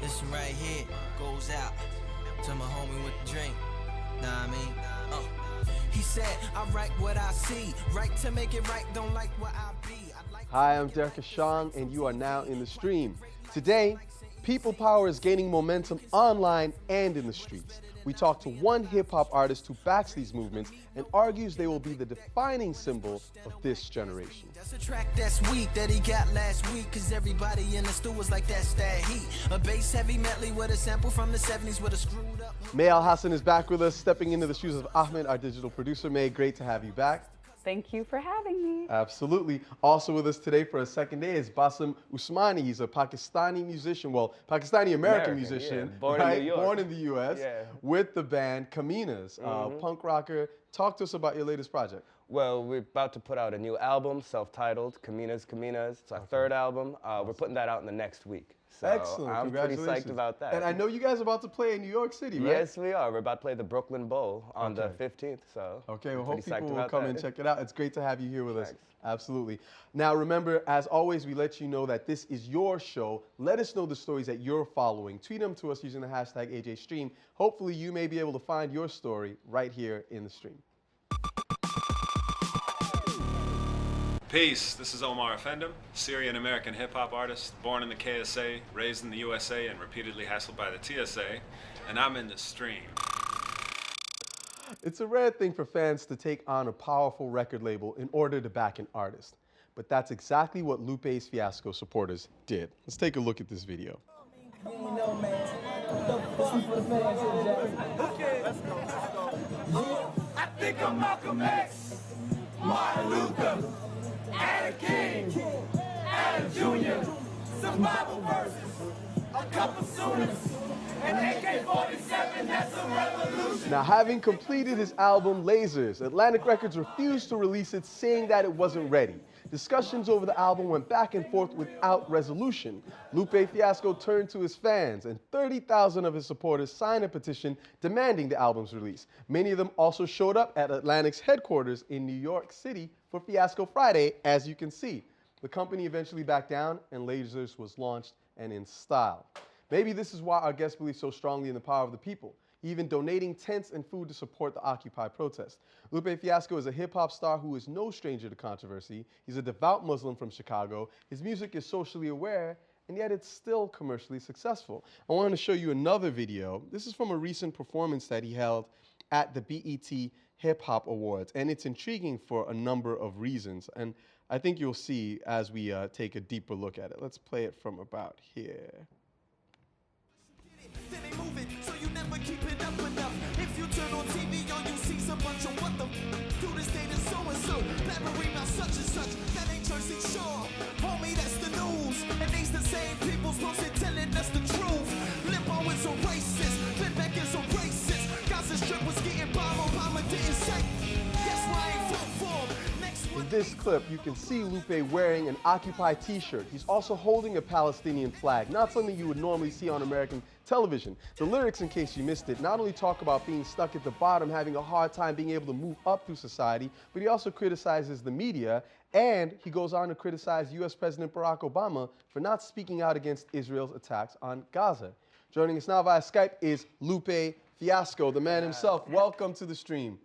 This one right here goes out to my homie with the drink. Nah, I mean, he said, I write what I see, right to make it right, don't like what I be. Hi, I'm Derek Ashong, and you are now in the stream. Today, people power is gaining momentum online and in the streets. We talk to one hip-hop artist who backs these movements and argues they will be the defining symbol of this generation. That's a track that's weak that he got last week, cause everybody in the stew was like, that's that heat. A bass heavy medley with a sample from the 70s with a screwed up. May Al Hassan is back with us, stepping into the shoes of Ahmed, our digital producer. May, great to have you back. Thank you for having me. Absolutely. Also with us today for a second day is Bassem Usmani. He's a Pakistani musician, well, Pakistani-American musician, yeah. Born right? in New York. Born in the U.S. Yeah. with the band Kaminas, punk rocker. Talk to us about your latest project. Well, we're about to put out a new album, self-titled, Kaminas. It's our third album. We're putting that out in the next week. So Excellent. I'm pretty Congratulations. psyched about that. And I know you guys are about to play in New York City, right? Yes, we are. We're about to play the Brooklyn Bowl on the 15th. So okay, well, I'm hope pretty people psyched will about come that. and check it out. It's great to have you here with us. Thanks. Absolutely. Now, remember, as always, we let you know that this is your show. Let us know the stories that you're following. Tweet them to us using the hashtag AJStream. Hopefully, you may be able to find your story right here in the stream. Peace, this is Omar Effendim, Syrian-American hip-hop artist, born in the KSA, raised in the USA, and repeatedly hassled by the TSA, and I'm in the stream. It's a rare thing for fans to take on a powerful record label in order to back an artist. But that's exactly what Lupe Fiasco supporters did. Let's take a look at this video. I think I'm Malcolm X, Martin Luther, Adam King, Adam Jr., some Bible verses, a couple Sooners, and AK-47, that's a revolution. Now, having completed his album Lasers, Atlantic Records refused to release it, saying that it wasn't ready. Discussions over the album went back and forth without resolution. Lupe Fiasco turned to his fans, and 30,000 of his supporters signed a petition demanding the album's release. Many of them also showed up at Atlantic's headquarters in New York City for Fiasco Friday, as you can see. The company eventually backed down, and Lasers was launched and in style. Maybe this is why our guest believes so strongly in the power of the people, even donating tents and food to support the Occupy protest. Lupe Fiasco is a hip-hop star who is no stranger to controversy. He's a devout Muslim from Chicago. His music is socially aware, and yet it's still commercially successful. I wanted to show you another video. This is from a recent performance that he held at the BET Hip Hop Awards, and it's intriguing for a number of reasons, and I think you'll see as we take a deeper look at it. Let's play it from about here. Then they move it, so you never keep it up enough. If you turn on TV, all you see some bunch of what the do this date and so, blabbering about such and such. That ain't Jersey Shore, homie, that's the news. And these the same people supposed to telling us the truth. Limbo is a racist, Flipback is a racist. Gaza Strip was getting bombed, Obama didn't say. That's why I ain't vote for him. In this clip, you can see Lupe wearing an Occupy t-shirt. He's also holding a Palestinian flag, not something you would normally see on American television. The lyrics, in case you missed it, not only talk about being stuck at the bottom, having a hard time being able to move up through society, but he also criticizes the media, and he goes on to criticize U.S. President Barack Obama for not speaking out against Israel's attacks on Gaza. Joining us now via Skype is Lupe Fiasco, the man himself. Welcome to the stream.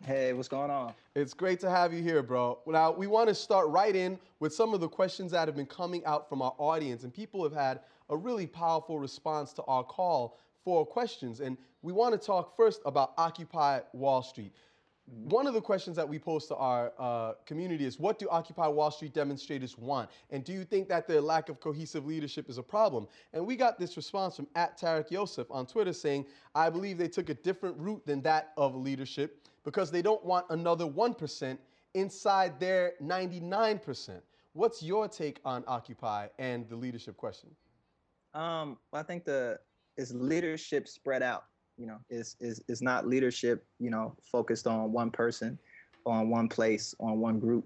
Hey, what's going on? It's great to have you here, bro. Now, we want to start right in with some of the questions that have been coming out from our audience, and people have had a really powerful response to our call for questions. And we want to talk first about Occupy Wall Street. One of the questions that we pose to our community is, what do Occupy Wall Street demonstrators want? And do you think that their lack of cohesive leadership is a problem? And we got this response from @Tarek Yosef on Twitter saying, I believe they took a different route than that of leadership because they don't want another 1% inside their 99%. What's your take on Occupy and the leadership question? I think it's leadership spread out. You know, it's not leadership, you know, focused on one person, on one place, on one group.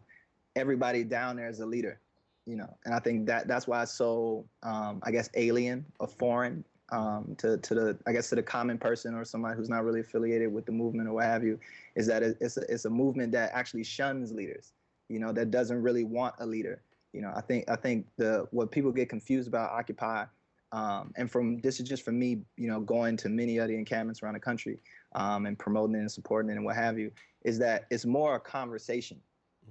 Everybody down there is a leader, you know, and I think that's why it's so, I guess, alien or foreign to the common person or somebody who's not really affiliated with the movement or what have you, is that it's a movement that actually shuns leaders, you know, that doesn't really want a leader. You know, I think what people get confused about Occupy And this is just from me, going to many of the encampments around the country, and promoting it and supporting it and what have you, is that it's more a conversation,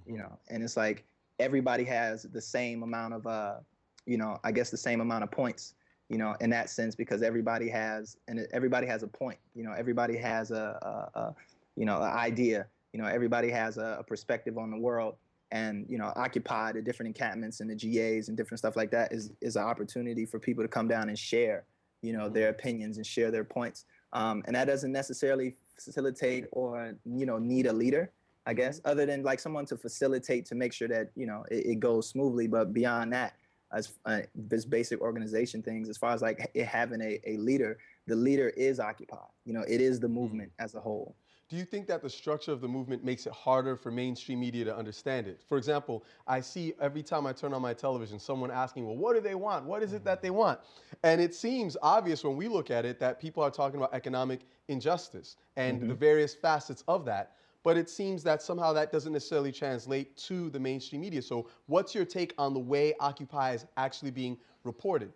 and it's like everybody has the same amount of, I guess the same amount of points, in that sense, because everybody has a point, everybody has an idea, everybody has a perspective on the world. And Occupy, the different encampments and the GAs and different stuff like that is an opportunity for people to come down and share, their opinions and share their points. And that doesn't necessarily facilitate or need a leader, I guess, other than like someone to facilitate to make sure that it goes smoothly. But beyond that, as this basic organization things, as far as like it having a leader, the leader is Occupy. It is the movement as a whole. Do you think that the structure of the movement makes it harder for mainstream media to understand it? For example, I see every time I turn on my television, someone asking, well, what do they want? What is it that they want? And it seems obvious when we look at it that people are talking about economic injustice and the various facets of that. But it seems that somehow that doesn't necessarily translate to the mainstream media. So what's your take on the way Occupy is actually being reported?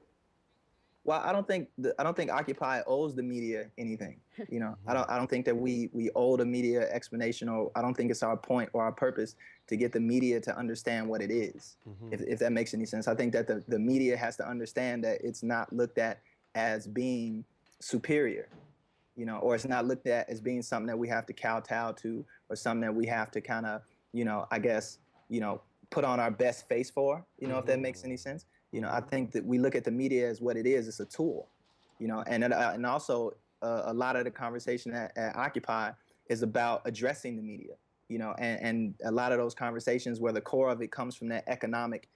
Well, I don't think Occupy owes the media anything. I don't think that we owe the media explanation, or I don't think it's our point or our purpose to get the media to understand what it is. If that makes any sense. I think that the media has to understand that it's not looked at as being superior, or it's not looked at as being something that we have to kowtow to, or something that we have to kind of, I guess, put on our best face for, if that makes any sense. I think that we look at the media as what it is. It's a tool, and also a lot of the conversation at Occupy is about addressing the media, and a lot of those conversations where the core of it comes from that economic,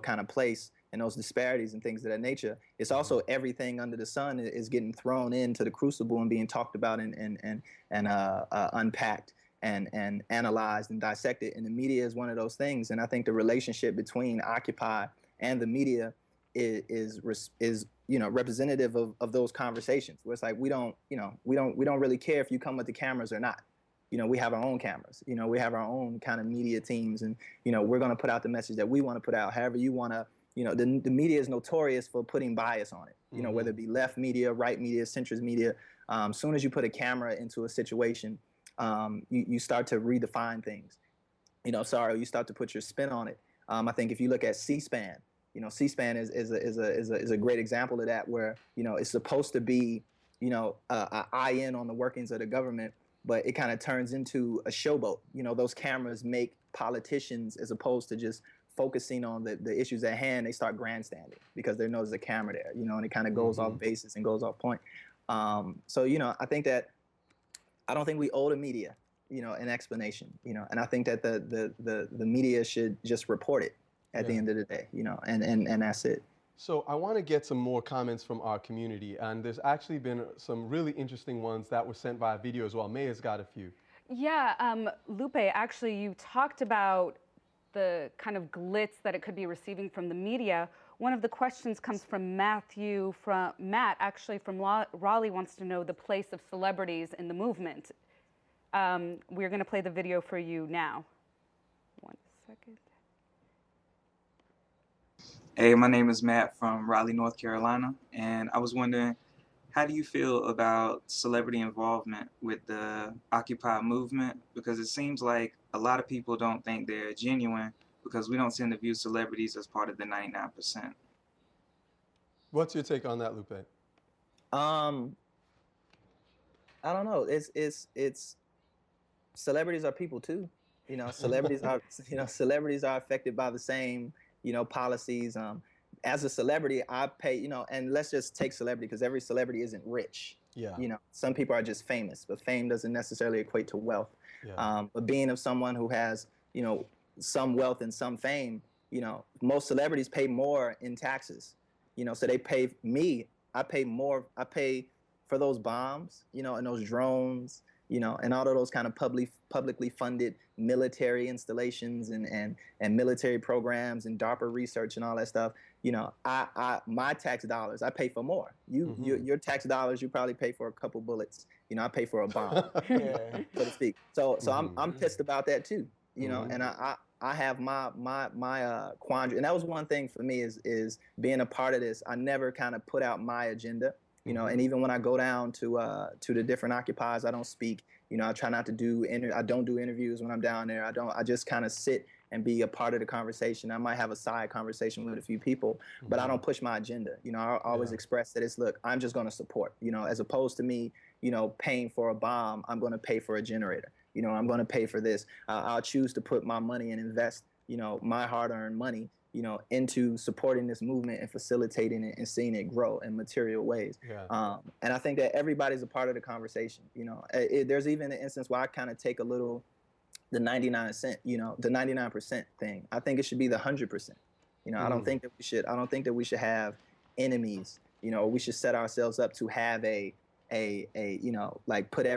kind of place and those disparities and things of that nature. It's also everything under the sun is getting thrown into the crucible and being talked about and unpacked and analyzed and dissected. And the media is one of those things. And I think the relationship between Occupy and the media is representative of those conversations, where it's like we don't really care if you come with the cameras or not. We have our own cameras. We have our own kind of media teams, and we're going to put out the message that we want to put out. However you want to, the media is notorious for putting bias on it. Whether it be left media, right media, centrist media. As soon as you put a camera into a situation, you start to redefine things. You start to put your spin on it. I think if you look at C-SPAN, C-SPAN is a great example of that, where it's supposed to be an eye in on the workings of the government, but it kind of turns into a showboat. Those cameras make politicians, as opposed to just focusing on the issues at hand, they start grandstanding because they know there's a camera there, and it kind of goes off basis and goes off point. So I think that I don't think we owe the media an explanation, and I think that the media should just report it at the end of the day, and that's it. So I want to get some more comments from our community, and there's actually been some really interesting ones that were sent via video as well. May has got a few. Yeah, Lupe, actually you talked about the kind of glitz that it could be receiving from the media. One of the questions comes from Matt, actually from Raleigh, wants to know the place of celebrities in the movement. We're going to play the video for you now. 1 second. Hey, my name is Matt from Raleigh, North Carolina, and I was wondering, how do you feel about celebrity involvement with the Occupy movement? Because it seems like a lot of people don't think they're genuine, because we don't tend to view celebrities as part of the 99%. What's your take on that, Lupe? I don't know. It's celebrities are people too. Celebrities are celebrities are affected by the same policies. As a celebrity, I pay, and let's just take celebrity, because every celebrity isn't rich. Yeah. Some people are just famous, but fame doesn't necessarily equate to wealth. Yeah. But being of someone who has, some wealth and some fame, most celebrities pay more in taxes. So they pay me. I pay more. I pay for those bombs, and those drones, and all of those kind of publicly funded military installations and military programs and DARPA research and all that stuff. My tax dollars, I pay for more. Your tax dollars, you probably pay for a couple bullets. I pay for a bomb, so to speak. So I'm pissed about that too. And I have my quandary, and that was one thing for me is being a part of this. I never kind of put out my agenda, you know, and even when I go down to the different occupies, I don't speak. You know, I try not to do I don't do interviews when I'm down there. I just kind of sit and be a part of the conversation. I might have a side conversation with a few people, but I don't push my agenda. You know, I always express that it's, look, I'm just going to support, you know, as opposed to me, you know, paying for a bomb, I'm going to pay for a generator. You know, I'm going to pay for this. I'll choose to put my money and invest, you know, my hard-earned money, you know, into supporting this movement and facilitating it and seeing it grow in material ways. And I think that everybody's a part of the conversation. You know, there's even an instance where I kind of take a little, the 99%, you know, the 99% thing. I think it should be the 100%. You know, I don't think that we should have enemies. You know, we should set ourselves up to have a you know, like put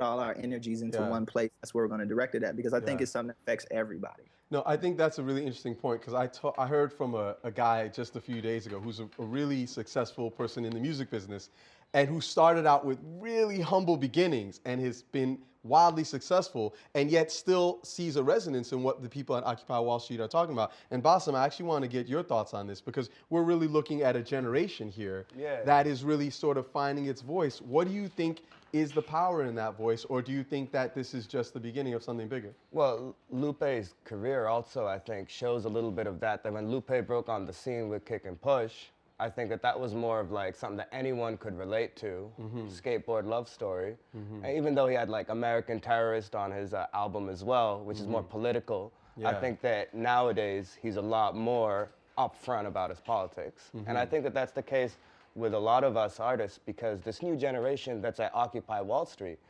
all our energies into one place. That's where we're going to direct it at, because I think it's something that affects everybody. No, I think that's a really interesting point, because I heard from a guy just a few days ago who's a really successful person in the music business, and who started out with really humble beginnings and has been wildly successful, and yet still sees a resonance in what the people at Occupy Wall Street are talking about. And Bassem, I actually want to get your thoughts on this, because we're really looking at a generation here that is really sort of finding its voice. What do you think is the power in that voice, or do you think that this is just the beginning of something bigger? Well, Lupe's career also, I think, shows a little bit of that when Lupe broke on the scene with Kick and Push, I think that was more of like something that anyone could relate to, skateboard love story. And even though he had like American Terrorist on his album as well, which is more political, I think that nowadays he's a lot more upfront about his politics. And I think that that's the case with a lot of us artists, because this new generation that's at Occupy Wall Street,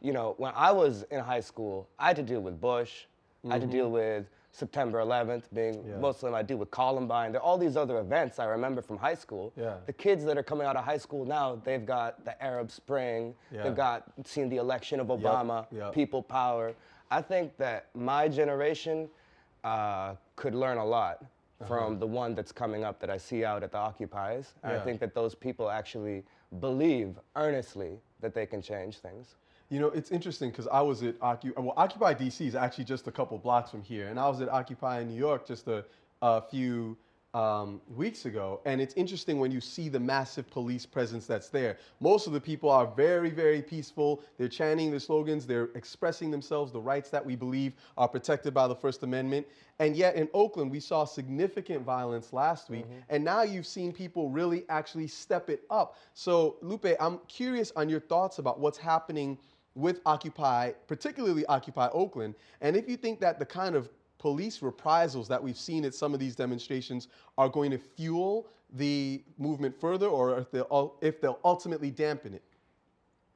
you know, when I was in high school, I had to deal with Bush, I had to deal with September 11th, being Muslim, I deal with Columbine. There are all these other events I remember from high school. The kids that are coming out of high school now, they've got the Arab Spring, they've seen the election of Obama, people power. I think that my generation could learn a lot from the one that's coming up that I see out at the Occupies. And I think that those people actually believe earnestly that they can change things. You know, it's interesting, because I was at Occupy DC is actually just a couple blocks from here, and I was at Occupy in New York just a few weeks ago, and it's interesting when you see the massive police presence that's there. Most of the people are very, very peaceful. They're chanting their slogans. They're expressing themselves, the rights that we believe are protected by the First Amendment. And yet in Oakland, we saw significant violence last week, and now you've seen people really actually step it up. So, Lupe, I'm curious on your thoughts about what's happening with Occupy, particularly Occupy Oakland, and if you think that the kind of police reprisals that we've seen at some of these demonstrations are going to fuel the movement further, or if they'll ultimately dampen it.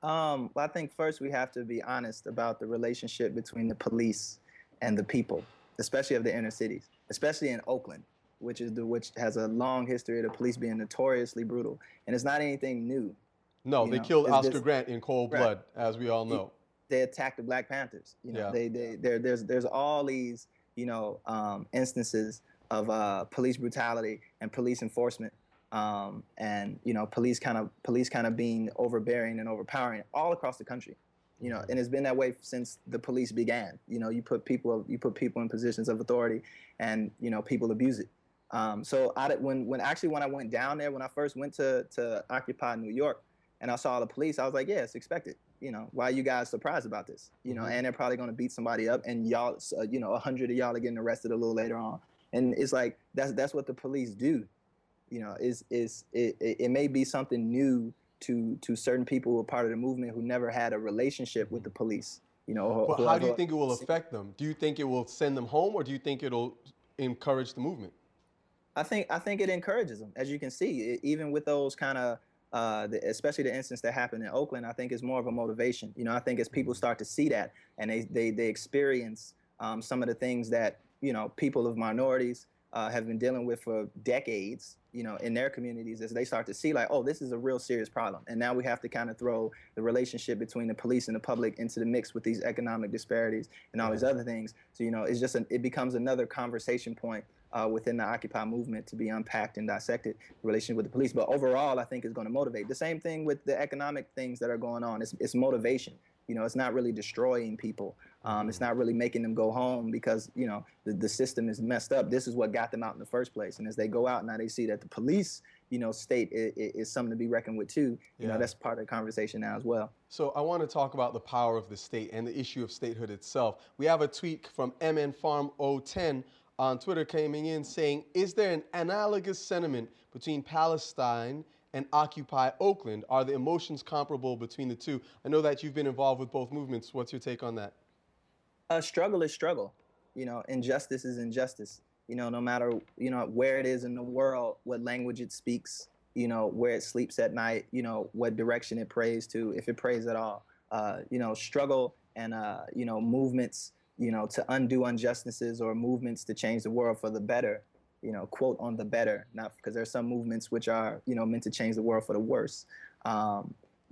Well, I think first we have to be honest about the relationship between the police and the people, especially of the inner cities, especially in Oakland, which has a long history of the police being notoriously brutal, and it's not anything new. No, they killed Oscar Grant in cold blood, as we all know. They attacked the Black Panthers. You know, there's all these, you know, instances of police brutality and police enforcement, and you know, police kind of being overbearing and overpowering all across the country. You know, and it's been that way since the police began. You know, you put people in positions of authority, and you know, people abuse it. So when I went down there, when I first went to Occupy New York, and I saw the police, I was like, yeah, it's expected. You know, why are you guys surprised about this? You know, and they're probably going to beat somebody up, and y'all, you know, 100 of y'all are getting arrested a little later on. And it's like, that's what the police do. You know, it may be something new to certain people who are part of the movement who never had a relationship with the police. You know, but how do you think it will affect them? Do you think it will send them home, or do you think it'll encourage the movement? I think it encourages them, as you can see, even with those kind of, especially the instance that happened in Oakland. I think it's more of a motivation. You know, I think as people start to see that, and they experience some of the things that, you know, people of minorities have been dealing with for decades, you know, in their communities, as they start to see like, oh, this is a real serious problem. And now we have to kind of throw the relationship between the police and the public into the mix with these economic disparities and all these other things. So, you know, it's just it becomes another conversation point within the Occupy movement to be unpacked and dissected in relation with the police. But overall, I think it's going to motivate. The same thing with the economic things that are going on. It's motivation. You know, it's not really destroying people. It's not really making them go home because, you know, the system is messed up. This is what got them out in the first place. And as they go out, now they see that the police, you know, state is something to be reckoned with too. You know, that's part of the conversation now as well. So I want to talk about the power of the state and the issue of statehood itself. We have a tweet from MNFarm010 on Twitter coming in saying, is there an analogous sentiment between Palestine and Occupy Oakland? Are the emotions comparable between the two? I know that you've been involved with both movements. What's your take on that? Struggle is struggle. You know, injustice is injustice. You know, no matter, you know, where it is in the world, what language it speaks, you know, where it sleeps at night, you know, what direction it prays to, if it prays at all. You know, struggle and, you know, movements, you know, to undo injustices or movements to change the world for the better, you know, quote on the better, not because there are some movements which are, you know, meant to change the world for the worse.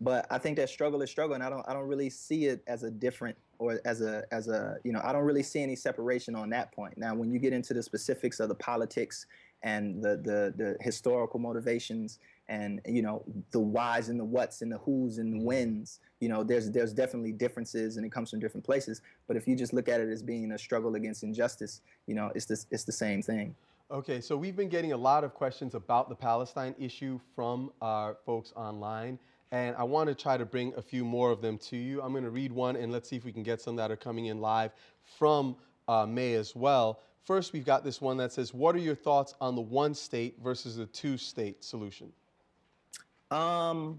But I think that struggle is struggle, and I don't really see it as a different or as a you know, I don't really see any separation on that point. Now, when you get into the specifics of the politics and the historical motivations and, you know, the whys and the whats and the whos and the whens, you know, there's definitely differences and it comes from different places. But if you just look at it as being a struggle against injustice, you know, it's the same thing. Okay, so we've been getting a lot of questions about the Palestine issue from our folks online, and I want to try to bring a few more of them to you. I'm going to read one, and let's see if we can get some that are coming in live from May as well. First, we've got this one that says, what are your thoughts on the one state versus the two-state solution? Well,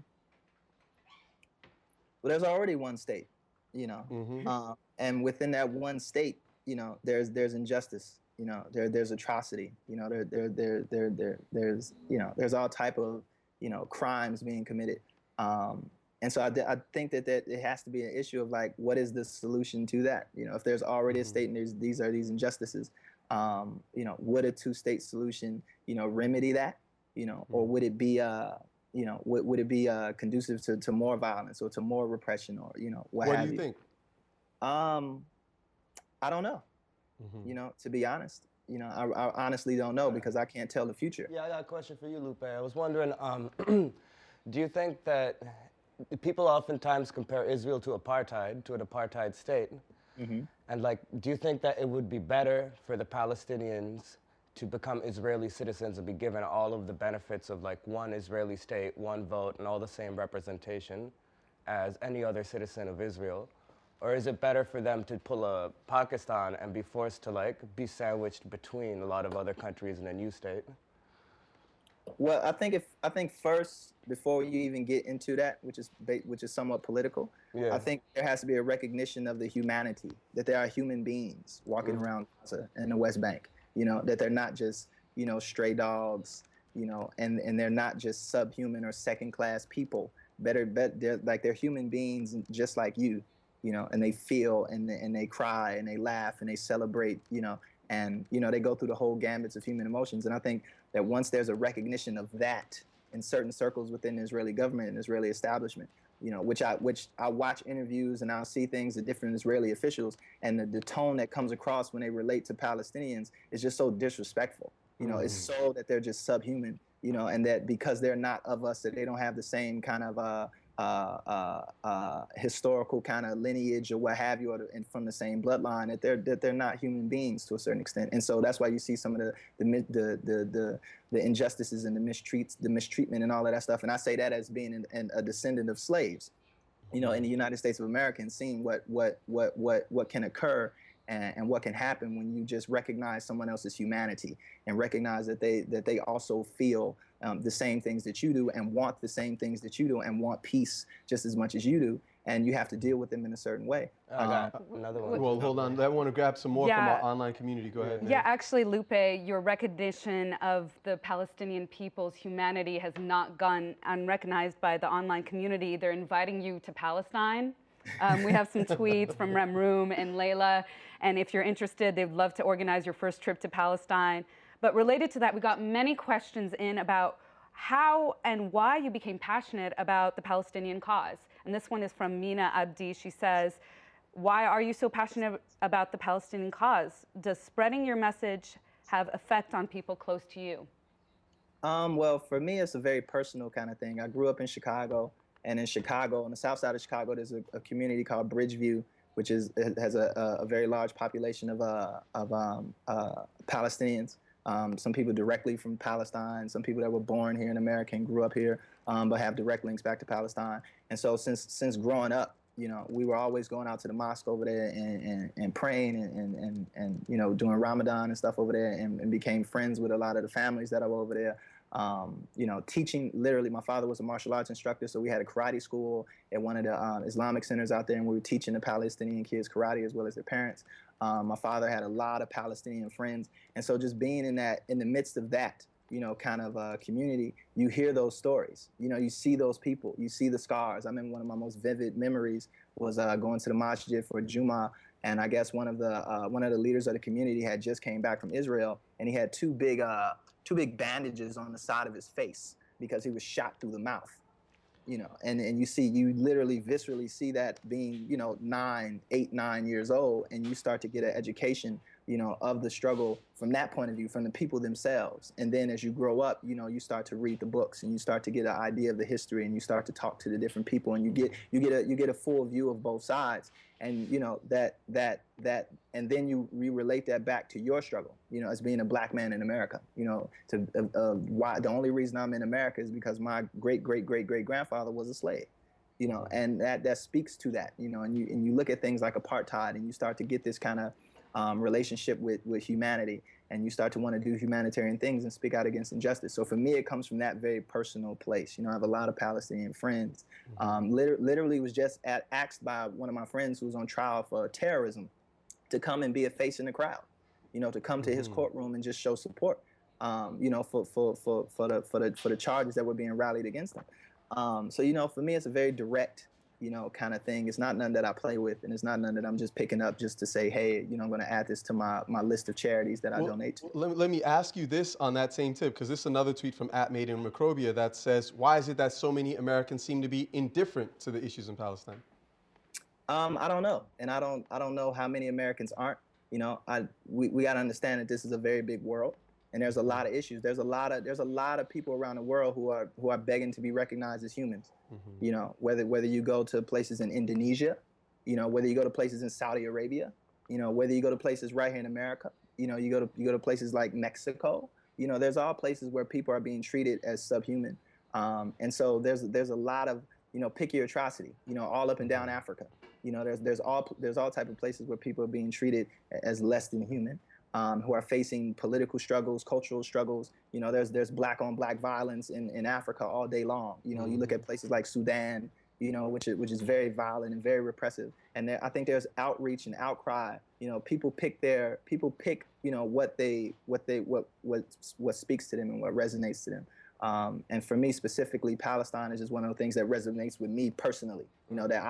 there's already one state, you know, and within that one state, you know, there's injustice. You know, there's atrocity. You know, there's you know, there's all type of, you know, crimes being committed. And so I think that it has to be an issue of like, what is the solution to that? You know, if there's already a state and these are these injustices, you know, would a two-state solution, you know, remedy that? You know, or would it be you know, would it be conducive to more violence or to more repression or, you know, what have you? What do you think? I don't know. You know, to be honest, you know, I honestly don't know because I can't tell the future. Yeah, I got a question for you, Lupe. I was wondering, do you think that people oftentimes compare Israel to an apartheid state? And like, do you think that it would be better for the Palestinians to become Israeli citizens and be given all of the benefits of like one Israeli state, one vote, and all the same representation as any other citizen of Israel? Or is it better for them to pull a Pakistan and be forced to like be sandwiched between a lot of other countries in a new state? Well, I think first, before you even get into that, which is somewhat political, I think there has to be a recognition of the humanity, that there are human beings walking around Gaza and the West Bank. You know, that they're not just, you know, stray dogs, you know, and they're not just subhuman or second-class people. They're human beings just like you. You know, and they feel and they cry and they laugh and they celebrate, you know, and, you know, they go through the whole gambits of human emotions. And I think that once there's a recognition of that in certain circles within the Israeli government and Israeli establishment, you know, which I watch interviews and I'll see things of different Israeli officials, and the tone that comes across when they relate to Palestinians is just so disrespectful. You know, it's so that they're just subhuman, you know, and that because they're not of us, that they don't have the same kind of historical kind of lineage or what have you, and from the same bloodline, that they're not human beings to a certain extent. And so that's why you see some of the injustices and the mistreatment and all of that stuff. And I say that as being a descendant of slaves, you know, in the United States of America, and seeing what can occur and what can happen when you just recognize someone else's humanity and recognize that they also feel the same things that you do and want the same things that you do and want peace just as much as you do, and you have to deal with them in a certain way. I got another one. Well, hold on. I want to grab some more from our online community. Go ahead, man. Yeah, actually, Lupe, your recognition of the Palestinian people's humanity has not gone unrecognized by the online community. They're inviting you to Palestine. We have some tweets from Remroom and Layla, and if you're interested, they'd love to organize your first trip to Palestine. But related to that, we got many questions in about how and why you became passionate about the Palestinian cause. And this one is from Mina Abdi. She says, why are you so passionate about the Palestinian cause? Does spreading your message have effect on people close to you? Well, for me, it's a very personal kind of thing. I grew up in Chicago. And in Chicago, on the south side of Chicago, there's a community called Bridgeview, which has a very large population of Palestinians. Some people directly from Palestine, some people that were born here in America and grew up here, but have direct links back to Palestine. And so since growing up, you know, we were always going out to the mosque over there and praying and you know, doing Ramadan and stuff over there, and became friends with a lot of the families that are over there. You know, teaching, literally, my father was a martial arts instructor, so we had a karate school at one of the Islamic centers out there, and we were teaching the Palestinian kids karate as well as their parents. My father had a lot of Palestinian friends, and so just being in the midst of that, you know, kind of community, you hear those stories. You know, you see those people, you see the scars. I remember one of my most vivid memories was going to the masjid for Juma, and I guess one of the leaders of the community had just came back from Israel, and he had two big bandages on the side of his face because he was shot through the mouth. You know, and you literally viscerally see that being, you know, 8, 9 years old, and you start to get an education, you know, of the struggle from that point of view, from the people themselves. And then as you grow up, you know, you start to read the books, and you start to get an idea of the history, and you start to talk to the different people, and you get a full view of both sides. And you know and then you relate that back to your struggle, you know, as being a black man in America. You know, why the only reason I'm in America is because my great grandfather was a slave. You know, and that speaks to that. You know, and you look at things like apartheid, and you start to get this kind of relationship with humanity, and you start to want to do humanitarian things and speak out against injustice. So for me, it comes from that very personal place. You know, I have a lot of Palestinian friends. Literally was just asked by one of my friends who was on trial for terrorism to come and be a face in the crowd. You know, to come to his courtroom and just show support. You know, for the charges that were being rallied against him. So you know, for me, it's a very direct, you know, kind of thing. It's not none that I play with, and it's not none that I'm just picking up just to say, hey, you know, I'm going to add this to my list of charities that I donate to. Let me ask you this on that same tip, because this is another tweet from @MadeInMicrobia that says, why is it that so many Americans seem to be indifferent to the issues in Palestine? I don't know, and I don't know how many Americans aren't. You know, we got to understand that this is a very big world, and there's a lot of issues. There's a lot of people around the world who are begging to be recognized as humans. You know, whether you go to places in Indonesia, you know, whether you go to places in Saudi Arabia, you know, whether you go to places right here in America, you know, you go to places like Mexico. You know, there's all places where people are being treated as subhuman, and so there's a lot of, you know, pick your atrocity. You know, all up and down Africa. You know, there's all type of places where people are being treated as less than human, who are facing political struggles, cultural struggles. You know, there's black on black violence in Africa all day long. You know, you look at places like Sudan, you know, which is very violent and very repressive. And I think there's outreach and outcry. You know, people pick, you know, what speaks to them and what resonates to them. And for me specifically, Palestine is just one of the things that resonates with me personally. You know, that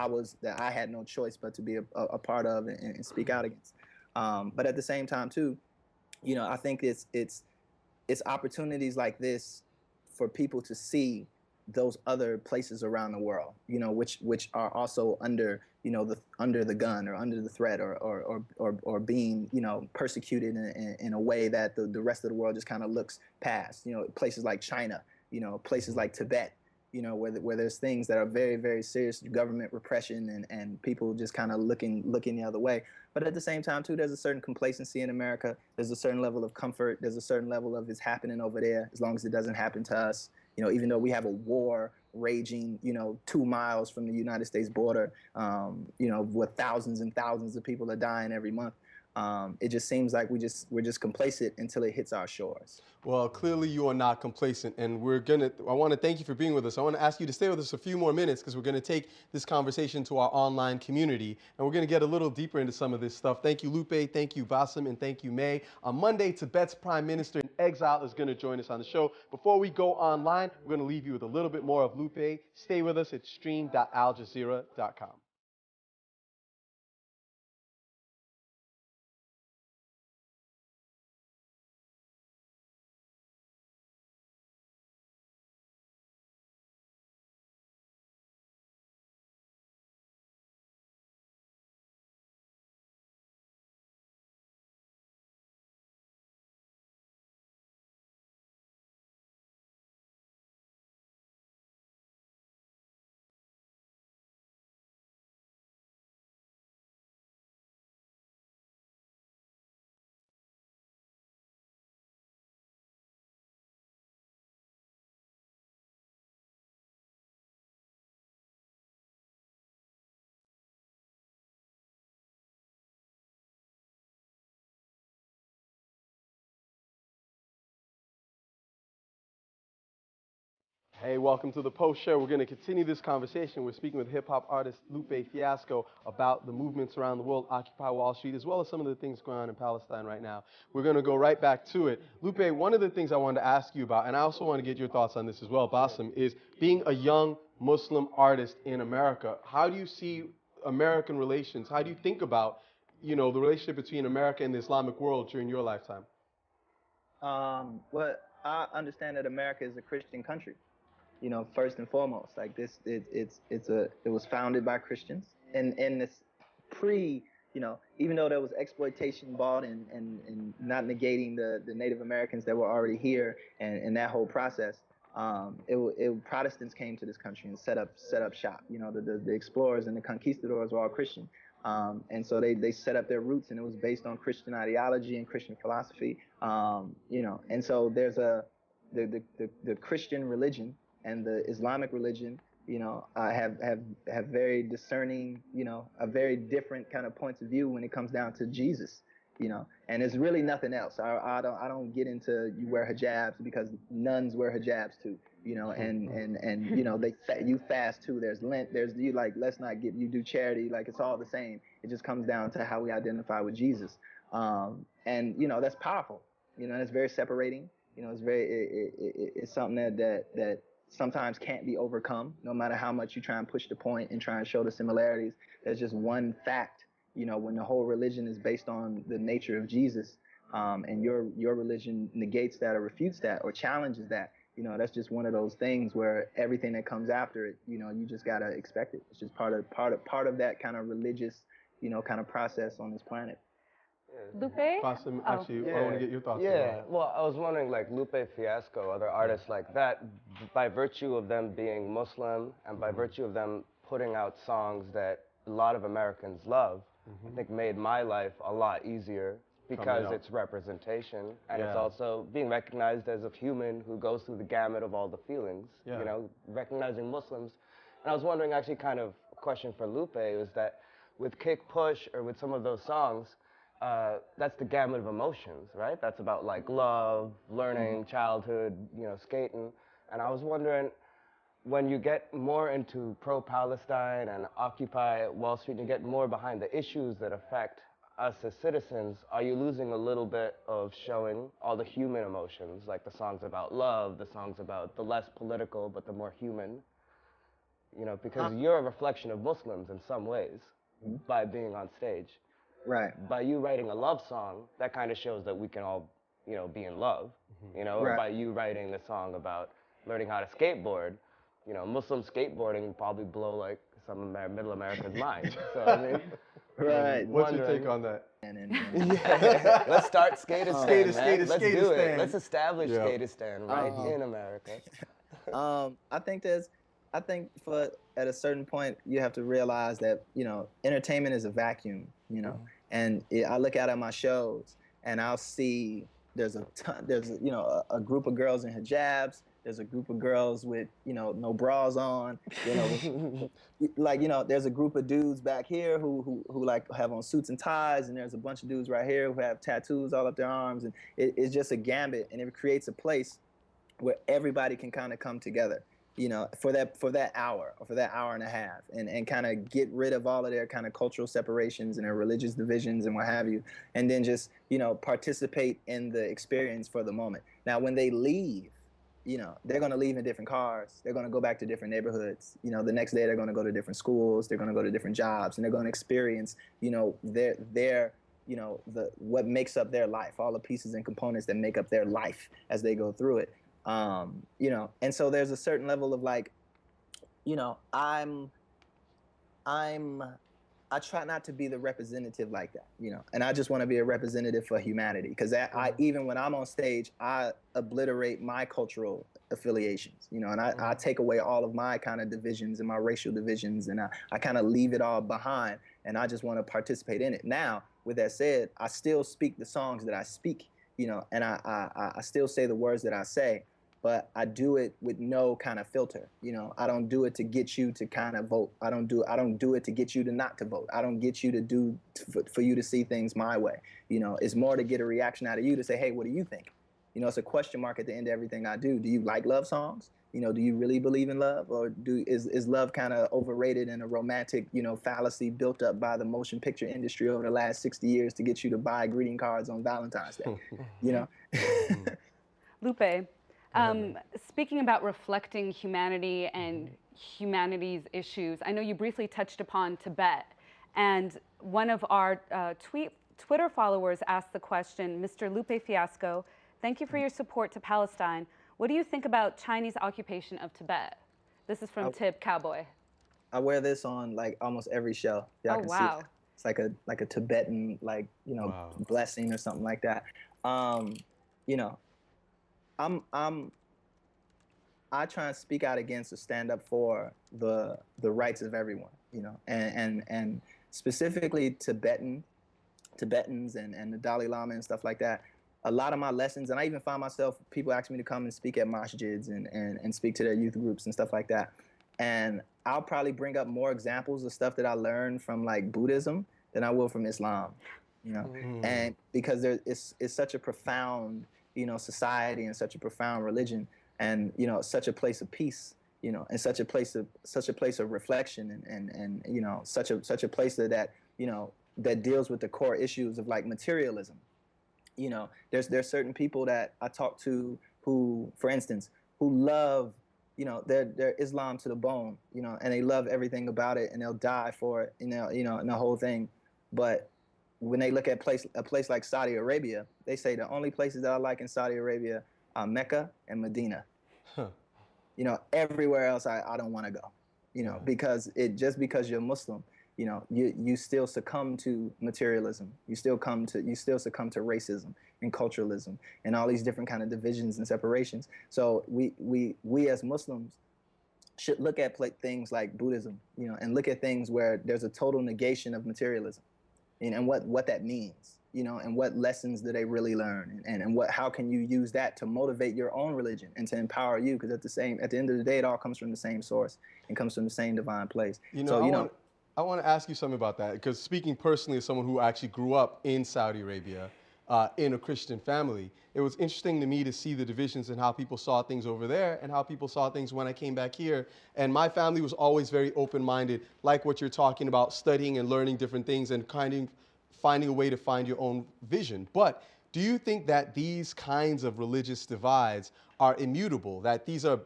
I had no choice but to be a part of and speak out against. But at the same time too, you know, I think it's opportunities like this for people to see those other places around the world, you know, which are also under, you know, under the gun or under the threat or being, you know, persecuted in a way that the rest of the world just kind of looks past. You know, places like China, you know, places like Tibet, you know, where there's things that are very, very serious government repression and people just kind of looking the other way. But at the same time too, there's a certain complacency in America. There's a certain level of comfort. There's a certain level of it's happening over there as long as it doesn't happen to us. You know, even though we have a war raging, you know, 2 miles from the United States border, you know, where thousands and thousands of people are dying every month. It just seems like we're just complacent until it hits our shores. Well, clearly you are not complacent, and I want to thank you for being with us. I want to ask you to stay with us a few more minutes because we're going to take this conversation to our online community, and we're going to get a little deeper into some of this stuff. Thank you, Lupe. Thank you, Bassem, and thank you, May. On Monday, Tibet's Prime Minister in exile is going to join us on the show. Before we go online, we're going to leave you with a little bit more of Lupe. Stay with us at stream.aljazeera.com. Hey, welcome to the Post Show. We're going to continue this conversation. We're speaking with hip-hop artist Lupe Fiasco about the movements around the world, Occupy Wall Street, as well as some of the things going on in Palestine right now. We're going to go right back to it. Lupe, one of the things I wanted to ask you about, and I also want to get your thoughts on this as well, Bassem, is being a young Muslim artist in America. How do you see American relations? How do you think about, the relationship between America and the Islamic world during your lifetime? Well, I understand that America is a Christian country. First and foremost, like this, it was founded by Christians, and this pre, even though there was exploitation bought and not negating the Native Americans that were already here and that whole process, Protestants came to this country and set up shop. The explorers and the conquistadors were all Christian, and so they set up their roots, and it was based on Christian ideology and Christian philosophy, and so there's the Christian religion and the Islamic religion, have very discerning, a very different kind of points of view when it comes down to Jesus, and it's really nothing else. I don't get into you wear hijabs because nuns wear hijabs too, and you fast too. There's Lent. There's let's not you do charity. Like it's all the same. It just comes down to how we identify with Jesus, and that's powerful. It's very separating. It's something that sometimes can't be overcome, no matter how much you try and push the point and try and show the similarities. There's just one fact, when the whole religion is based on the nature of Jesus, and your religion negates that or refutes that or challenges that, that's just one of those things where everything that comes after it, you just gotta expect it. It's just part of that kind of religious, kind of process on this planet. Lupe? Bassem, actually, I want to get your thoughts. Yeah, well, I was wondering, like Lupe Fiasco, other artists like that, by virtue of them being Muslim and by virtue of them putting out songs that a lot of Americans love, I think made my life a lot easier because it's representation and it's also being recognized as a human who goes through the gamut of all the feelings, recognizing Muslims. And I was wondering, actually, kind of a question for Lupe is that with Kick Push or with some of those songs, that's the gamut of emotions, right? That's about like love, learning, childhood, skating. And I was wondering, when you get more into pro-Palestine and Occupy Wall Street and you get more behind the issues that affect us as citizens, are you losing a little bit of showing all the human emotions, like the songs about love, the songs about the less political but the more human? Because you're a reflection of Muslims in some ways by being on stage. Right. By you writing a love song, that kind of shows that we can all, be in love, or by you writing a song about learning how to skateboard, Muslim skateboarding would probably blow like some middle American's mind. So, I mean, right. What's your take on that? Yeah. Let's start Skatistan, man. Let's do it. Let's establish Skatistan right in America. I think at a certain point you have to realize that entertainment is a vacuum, and I look out at my shows and I'll see there's a group of girls in hijabs, there's a group of girls with no bras on, there's a group of dudes back here who like have on suits and ties, and there's a bunch of dudes right here who have tattoos all up their arms, and it's just a gambit, and it creates a place where everybody can kind of come together. For that hour or for that hour and a half, and kind of get rid of all of their kind of cultural separations and their religious divisions and what have you, and then just participate in the experience for the moment. Now, when they leave, they're going to leave in different cars. They're going to go back to different neighborhoods. The next day they're going to go to different schools. They're going to go to different jobs, and they're going to experience their what makes up their life, all the pieces and components that make up their life as they go through it. And so there's a certain level of like, I try not to be the representative like that, and I just want to be a representative for humanity, because even when I'm on stage, I obliterate my cultural affiliations, and I take away all of my kind of divisions and my racial divisions, and I kind of leave it all behind, and I just want to participate in it. Now, with that said, I still speak the songs that I speak, and I still say the words that I say, but I do it with no kind of filter. I don't do it to get you to kind of vote. I don't do it to get you to not to vote. I don't get you to for you to see things my way. It's more to get a reaction out of you to say, hey, what do you think? You know, it's a question mark at the end of everything I do. Do you like love songs? You know, do you really believe in love, or is love kind of overrated and a romantic, you know, fallacy built up by the motion picture industry over the last 60 years to get you to buy greeting cards on Valentine's Day? You know. Lupe, speaking about reflecting humanity and humanity's issues, I know you briefly touched upon Tibet, and one of our Twitter followers asked the question, Mr. Lupe Fiasco, thank you for your support to Palestine. What do you think about Chinese occupation of Tibet? This is from Tib Cowboy. I wear this on like almost every show. Y'all can see it. It's like a Tibetan, like, you know, blessing or something like that. You know, I try and speak out against or stand up for the rights of everyone, you know, and specifically Tibetans and the Dalai Lama and stuff like that. A lot of my lessons, and I even find myself, people ask me to come and speak at masjids and speak to their youth groups and stuff like that. And I'll probably bring up more examples of stuff that I learned from like Buddhism than I will from Islam, you know, and because it's such a profound, you know, society and such a profound religion, and, you know, such a place of peace, you know, and such a place of reflection and you know, such a place that, you know, that deals with the core issues of like materialism. You know, there's certain people that I talk to who, for instance, who love, you know, they're Islam to the bone, you know, and they love everything about it, and they'll die for it, you know, and the whole thing. But when they look at a place like Saudi Arabia, they say the only places that I like in Saudi Arabia are Mecca and Medina. You know, everywhere else I don't want to go, you know, because because you're Muslim, you know, you still succumb to materialism. You still succumb to racism and culturalism and all these different kind of divisions and separations. So we as Muslims should look at things like Buddhism, you know, and look at things where there's a total negation of materialism, and what that means, you know, and what lessons do they really learn, and how can you use that to motivate your own religion and to empower you? Because at the end of the day, it all comes from the same source and comes from the same divine place. You know, I want to ask you something about that, because speaking personally as someone who actually grew up in Saudi Arabia, in a Christian family, it was interesting to me to see the divisions in how people saw things over there and how people saw things when I came back here. And my family was always very open-minded, like what you're talking about, studying and learning different things and kind of finding a way to find your own vision. But do you think that these kinds of religious divides are immutable, that these are,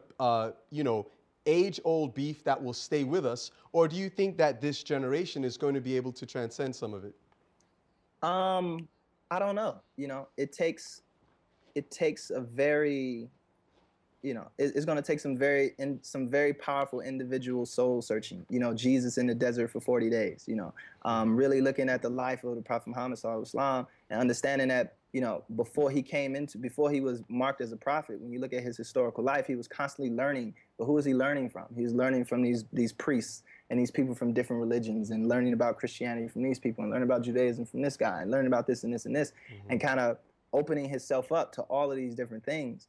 you know, age-old beef that will stay with us, or do you think that this generation is going to be able to transcend some of it? I don't know. You know, it takes a very, you know, it's going to take some very powerful individual soul searching. You know, Jesus in the desert for 40 days. You know, really looking at the life of the Prophet Muhammad Sallallahu Alaihi Wasallam and understanding that, you know, before he was marked as a prophet, when you look at his historical life, he was constantly learning. But who was he learning from? He was learning from these priests and these people from different religions, and learning about Christianity from these people, and learning about Judaism from this guy, and learning about this and this and this, and kind of opening himself up to all of these different things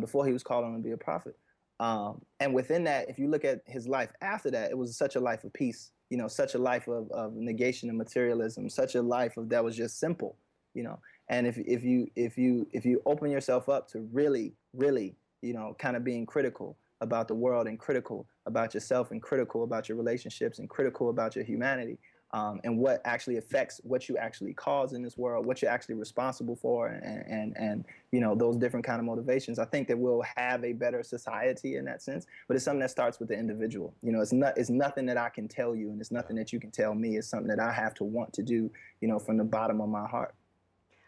before he was called on to be a prophet. And within that, if you look at his life after that, it was such a life of peace, you know, such a life of negation of materialism, such a life that was just simple, you know. And if you open yourself up to really, you know, kind of being critical about the world and critical about yourself and critical about your relationships and critical about your humanity, and what actually affects what you actually cause in this world, what you're actually responsible for, and you know, those different kind of motivations, I think that we'll have a better society in that sense. But it's something that starts with the individual. You know, it's nothing that I can tell you, and it's nothing that you can tell me. It's something that I have to want to do, you know, from the bottom of my heart.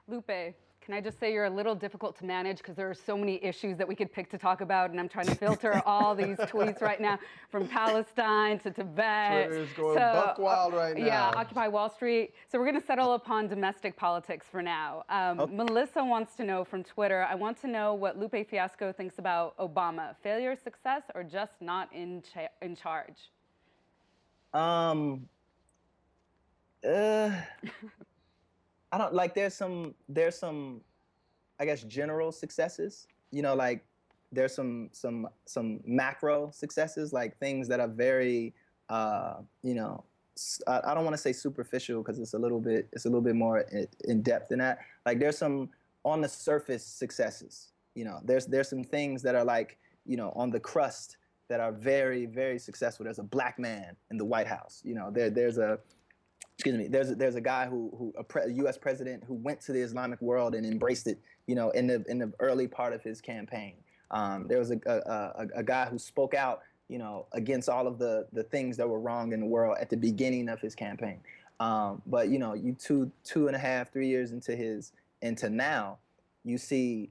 Lupe, can I just say you're a little difficult to manage, because there are so many issues that we could pick to talk about, and I'm trying to filter all these tweets right now, from Palestine to Tibet. Twitter's going buck wild right now. Yeah, Occupy Wall Street. So we're going to settle upon domestic politics for now. Melissa wants to know from Twitter, I want to know what Lupe Fiasco thinks about Obama. Failure, success, or just not in charge? I don't like. There's some, I guess, general successes. You know, like there's some macro successes, like things that are very, you know, I don't want to say superficial, because it's a little bit more in depth than that. Like there's some on the surface successes. There's some things that are like, on the crust that are very, very successful. There's a black man in the White House. There's a guy a U.S. president who went to the Islamic world and embraced it, in the early part of his campaign. There was a guy who spoke out, against all of the things that were wrong in the world at the beginning of his campaign. But you 2.5, 3 years into now, you see,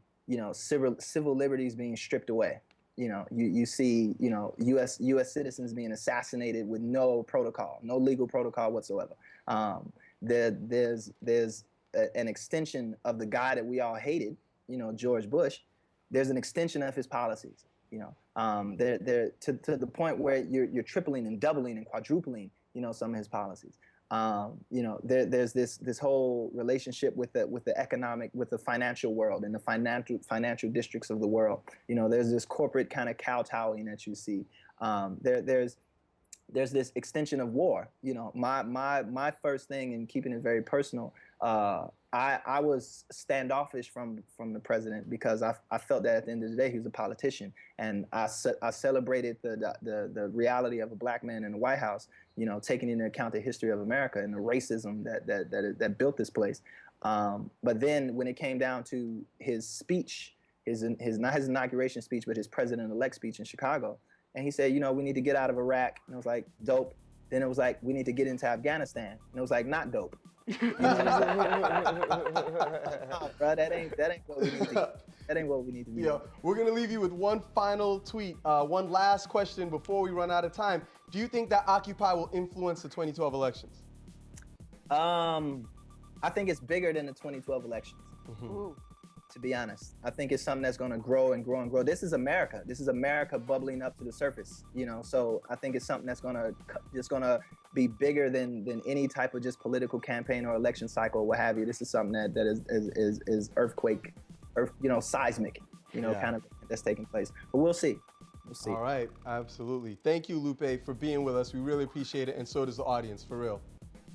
civil liberties being stripped away. You see, U.S. citizens being assassinated with no protocol, no legal protocol whatsoever. There's an extension of the guy that we all hated, George Bush. There's an extension of his policies. They're to the point where you're tripling and doubling and quadrupling, some of his policies. There's this whole relationship with the financial world and the financial districts of the world. There's this corporate kind of kowtowing that you see. There's this extension of war. My first thing, in keeping it very personal, I was standoffish from the president because I felt that at the end of the day he was a politician, and I celebrated the reality of a black man in the White House, taking into account the history of America and the racism that built this place. But then when it came down to his speech, not his inauguration speech, but his president-elect speech in Chicago, and he said, we need to get out of Iraq, and it was like, dope. Then it was like, we need to get into Afghanistan, and it was like, not dope. No, bro, that ain't what we need to do. That ain't what we need to do. We're gonna leave you with one final tweet, one last question before we run out of time. Do you think that Occupy will influence the 2012 elections? I think it's bigger than the 2012 elections. To be honest, I think it's something that's going to grow and grow and grow. This is America. This is America bubbling up to the surface. So I think it's something that's going to be bigger than any type of just political campaign or election cycle or what have you. This is something that is earthquake, seismic, kind of that's taking place. But we'll see. We'll see. All right, absolutely. Thank you, Lupe, for being with us. We really appreciate it, and so does the audience, for real.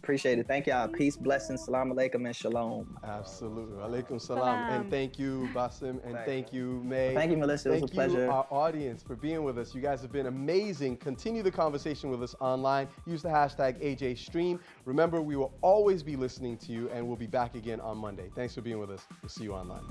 Appreciate it. Thank y'all. Peace, blessings, salam alaikum, and shalom. Absolutely. Alaikum salam. And thank you, Basim, and thank you, May. Thank you, Melissa. It was a pleasure. Thank you, our audience, for being with us. You guys have been amazing. Continue the conversation with us online. Use the hashtag AJStream. Remember, we will always be listening to you, and we'll be back again on Monday. Thanks for being with us. We'll see you online.